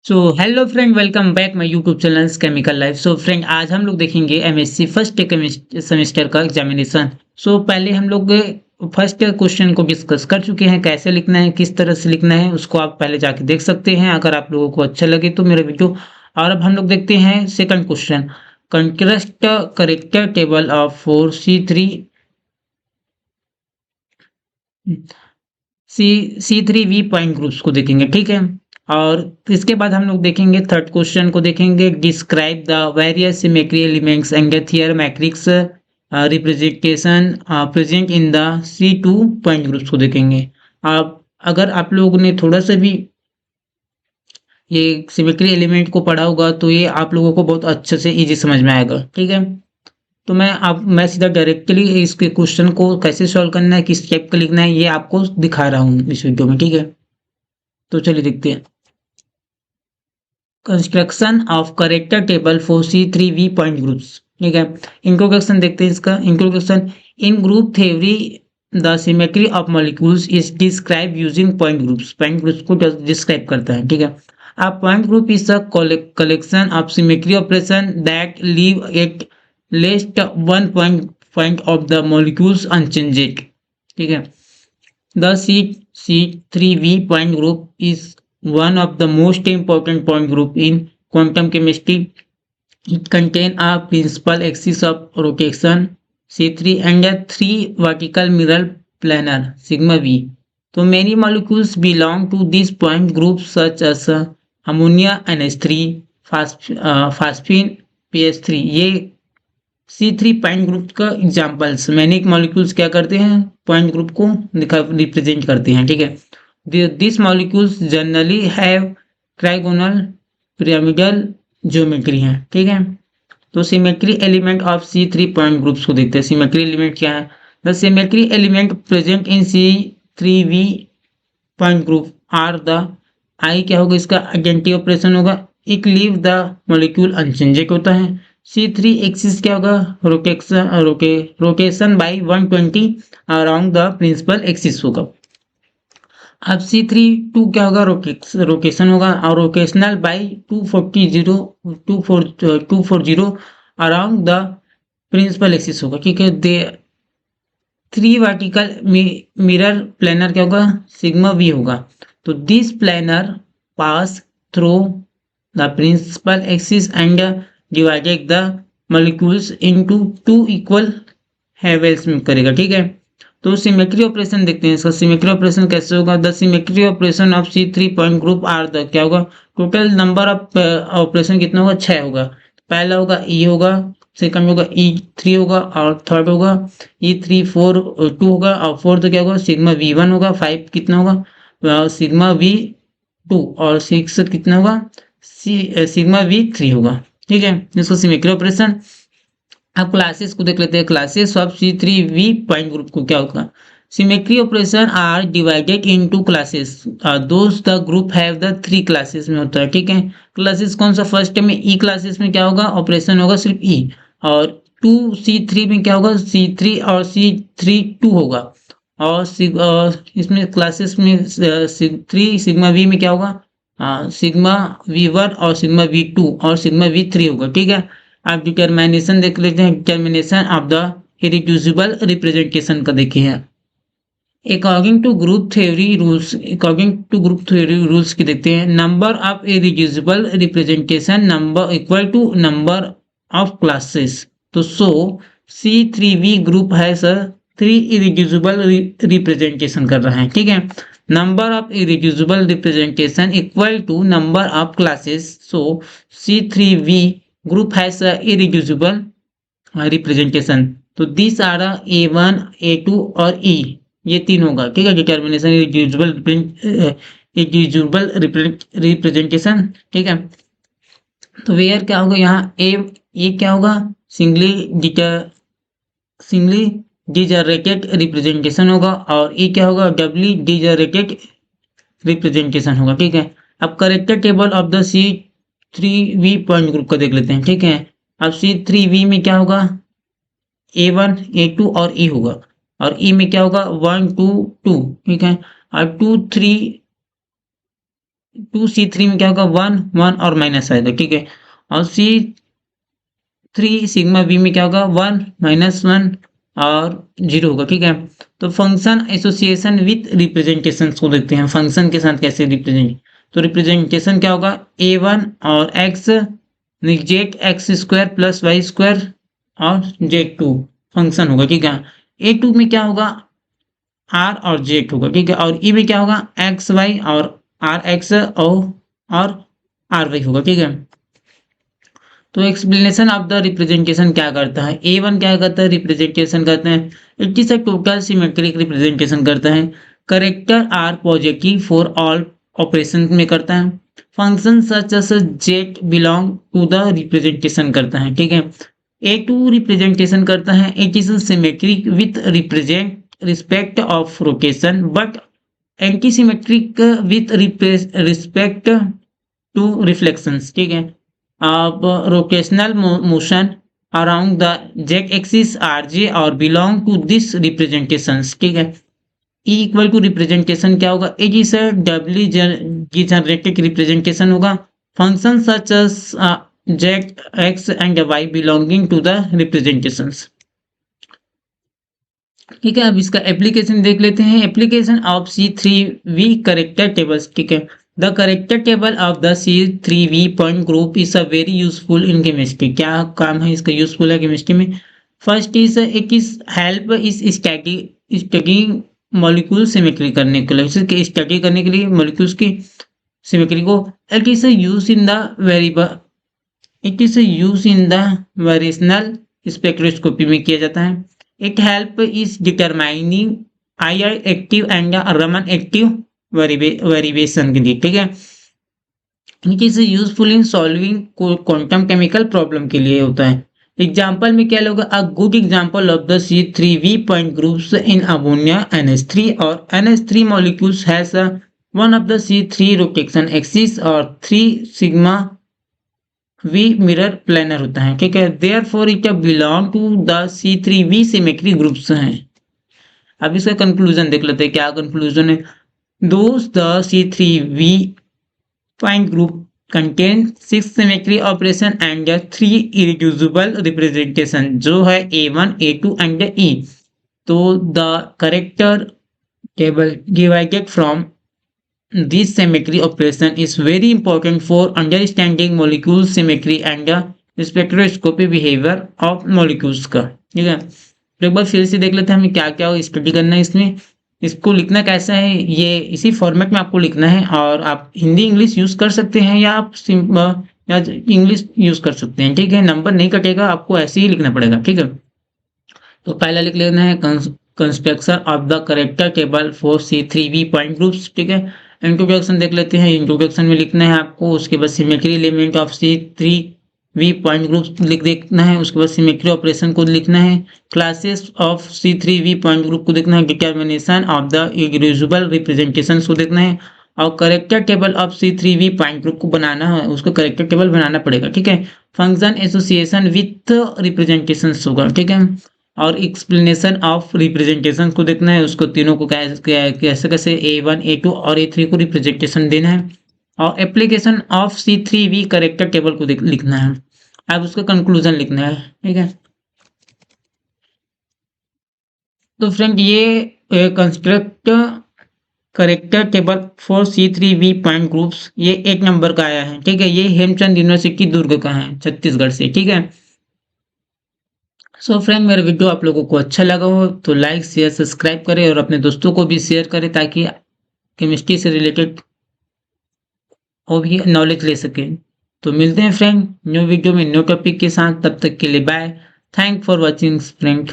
So hello friend, welcome back my YouTube channel chemical life. So friend, आज हम लोग देखेंगे एमएससी फर्स्ट सेमेस्टर का एग्जामिनेशन। सो पहले हम लोग फर्स्ट क्वेश्चन को डिस्कस कर चुके हैं, कैसे लिखना है, किस तरह से लिखना है, उसको आप पहले जाके देख सकते हैं अगर आप लोगों को अच्छा लगे तो मेरा वीडियो। और अब हम लोग देखते हैं second question. Contrast character table of four C three V point groups को देखेंगे, ठीक है। और इसके बाद हम लोग देखेंगे थर्ड क्वेश्चन को देखेंगे, describe the various symmetry elements and the there matrix representation present in the C2 point groups को देखेंगे। आप अगर आप लोगों ने थोड़ा सा भी ये सिमेट्री एलिमेंट को पढ़ा होगा तो ये आप लोगों को बहुत अच्छे से इजी समझ में आएगा, ठीक है। तो मैं सीधा डायरेक्टली इसके क्वेश्चन को कैसे सॉल्व करना है, किस टाइप का लिखना है, ये आपको दिखा रहा हूँ इस वीडियो में, ठीक है। तो चलिए देखते हैं। Construction of character table for C3V point groups, ठीक है। इंट्रोडक्शन देखते हैं इसका। Introduction, in group theory the symmetry of molecules is describe using point groups. Point groups को डिस्क्राइब करता है, ठीक है। A point group is a collection of symmetry operation that leave at least one point of the molecules unchanged, ठीक है। The C3V point group is one of the most important point group in quantum chemistry. It contains a principal axis of rotation C3 and a three vertical mirror planar sigma V. So many molecules belong to this point group such as ammonia NH3, phosphine PH3. ये C3 point group का examples, manic molecules क्या करते हैं, point group को represent करते हैं, ठीक है। This molecules generally have trigonal pyramidal geometry है, ठीक है। तो symmetry element of C3 point groups को देखते हैं। सिमेट्री एलिमेंट क्या है? The symmetry element present in C3V point group are the I क्या होगा, इसका आइडेंटिटी ऑपरेशन होगा। It leave the molecule unchanged होता है। C3 एक्सिस क्या होगा, rotation by 120 around the principal axis होगा। अब C3 2 क्या होगा, रोटेशन होगा और rotational by 240 around the principal axis होगा, ठीक है। The three vertical mirror planar क्या होगा, सिग्मा V होगा। तो this planar pass through the principal axis and divided the molecules into two equal halves में करेगा, ठीक है। तो सिमेट्री ऑपरेशन देखते हैं इसका। सिमेट्री ऑपरेशन कैसे होगा? The symmetry operation of C3 point group are the क्या होगा, टोटल नंबर ऑफ ऑपरेशन कितना होगा, 6 होगा। पहला होगा E होगा, सेकंड होगा E3 होगा और थर्ड होगा E3 4 2 होगा और फोर्थ क्या होगा, सिग्मा V1 होगा। 5 कितना होगा, सिग्मा V2 और 6 कितना होगा, सिग्मा V3 होगा, ठीक है। इसको सिमेट्री ऑपरेशन। अब क्लासेस को देख लेते हैं। Classes of C3V point group को क्या होगा, symmetry operation are divided into classes. दोस्त the group have the 3 classes में होता है, ठीक है। क्लासेस कौन सा, फर्स्ट में E क्लासेस में क्या होगा, ऑपरेशन होगा सिर्फ E। और 2C3 में क्या होगा, C3 और C3 2 होगा। और इसमें क्लासेस में 3 सिग्मा V में क्या होगा, सिग्मा V1 और सिग्मा V2 और सिग्मा V3 होगा, ठीक है। आप डिटर्मिनेशन देख लेते हैं। Determination of the irreducible representation का देखे हैं। According to group theory rules की देखते हैं। Number of irreducible representation number equal to number of classes. तो C3V ग्रुप है सर 3 इरिड्यूसिबल रिप्रेजेंटेशन कर रहे हैं, ठीक है। Number of irreducible representation equal to number of classes. C3V group has a irreducible representation। तो दिस आर A1 A2 और E, ये 3 होगा, ठीक है। डिटर्मिनेशन इरिड्यूसिबल रिप्रेजेंटेशन, ठीक है। तो वेयर क्या होगा, यहाँ ए क्या होगा, सिंगली डिजनरेटेड रिप्रेजेंटेशन होगा और E क्या होगा, डबली डिजनरेटेड रिप्रेजेंटेशन होगा, ठीक है। अब character table of the C3V point group का देख लेते हैं, ठीक है। अब C3V में क्या होगा, A1 A2 और E होगा। और E में क्या होगा, 1 2 2, ठीक है। और 2 3 C2C3 में क्या होगा 1 1 और माइनस आएगा, ठीक है। और C3 सिग्मा बी में क्या होगा 1 -1 और 0 होगा, ठीक है। तो फंक्शन एसोसिएशन विथ रिप्रेजेंटेशन को देखते हैं, फंक्शन के साथ कैसे रिप्रेजेंट। तो रिप्रेजेंटेशन क्या होगा a1 और x Z X square plus Y square और z2 फंक्शन होगा, ठीक है। a2 में क्या होगा r और z होगा, ठीक है। और e में क्या होगा एक्स वाई और आर एक्स और आर वाई होगा, ठीक है। तो एक्सप्लेनेशन ऑफ द रिप्रेजेंटेशन क्या करता है, A1 क्या करता है रिप्रेजेंटेशन करते हैं, it is a total symmetric representation करता है। Character are positive for all operation में करता है। Function such as Z belong to the representation करता है, ठीक है। A2 रिप्रेजेंटेशन करता है, it is symmetric with represent respect of rotation but anti symmetric with respect to reflections, ठीक है। अब rotational motion around the Z axis are Z और बिलोंग टू दिस रिप्रेजेंटेशंस, ठीक है। E इक्वल टू रिप्रेजेंटेशन क्या होगा, it is a doubly generic representation होगा। Function such as Z X and Y belonging to the representations, ठीक है। अब इसका एप्लीकेशन देख लेते हैं, application of C3V character tables, ठीक है। The character table of the C3V point group is a very useful in chemistry. क्या काम है इसका यूजफुल है केमिस्ट्री में। First is it is help इस स्टडी मॉलिक्यूल सिमेट्री करने के लिए, स्टडी करने के लिए मॉलिक्यूल्स की सिमेट्री को। It is use in the variable it is use in the variational spectroscopy में किया जाता है। It help is determining IR active and Raman active variation के लिए, ठीक है। It is useful in solving quantum chemical problem के लिए होता है। एग्जाम्पल में क्या लोग, a good example of the C3V point groups in ammonia NH3 और NH3 molecules has one of the C3 rotation axis और 3 सिग्मा V मिरर प्लेनर होता है, ठीक है। Therefore it belong to the C3V symmetry groups हैं। अब इसका conclusion देख लेते हैं, क्या कंक्लूजन है। Thus the C3V point group contain 6 symmetry operation and 3 irreducible representation जो है A1 A2 एंड E। तो the character table divided from this symmetry operation is very important for understanding molecule symmetry and the spectroscopy behavior of molecules का, ठीक है। तो एक बार फिर से देख लेते हैं हमें क्या क्या स्टडी करना है इसमें। इसको लिखना कैसा है, ये इसी फॉर्मेट में आपको लिखना है और आप हिंदी इंग्लिश यूज कर सकते हैं या आप या इंग्लिश यूज कर सकते हैं, ठीक है। नंबर नहीं कटेगा, आपको ऐसे ही लिखना पड़ेगा, ठीक है। तो पहला लिख लेना है construction of the character table for C3V point groups, ठीक है। इंट्रोडक्शन देख लेते हैं, इंट्रोडक्शन में लिखना है आपको, उसके बाद symmetry element of C3V point groups लिख देखना है, उसके बाद सिमेट्री ऑपरेशन को लिखना है, classes of C3V point group को देखना है, determination of the irreducible representation को देखना है और character table of C3V point group को बनाना है, उसको करेक्टर टेबल बनाना पड़ेगा, ठीक है। फंक्शन एसोसिएशन विथ रिप्रेजेंटेशन होगा, ठीक है। और एक्सप्लेनेशन ऑफ रिप्रेजेंटेशन को देखना है, उसको तीनों को कैसे कैसे A1 A2 और A3 को रिप्रेजेंटेशन देना है और application of C3V character table को लिखना है। अब उसका कंक्लूजन लिखना है, ठीक है। तो फ्रेंड ये construct character table for C3V point groups ये 1 नंबर का आया है, ठीक है। ये हेमचंद यूनिवर्सिटी दुर्ग का है, छत्तीसगढ़ से, ठीक है। सो फ्रेंड मेरा वीडियो आप लोगों को अच्छा लगा हो तो लाइक शेयर सब्सक्राइब करें और अपने दोस्तों को भी शेयर करें ताकि केमिस्ट्री से रिलेटेड वो भी नॉलेज ले सकें। तो मिलते हैं फ्रेंड न्यू वीडियो में न्यू टॉपिक के साथ, तब तक के लिए bye. Thank for watching friend.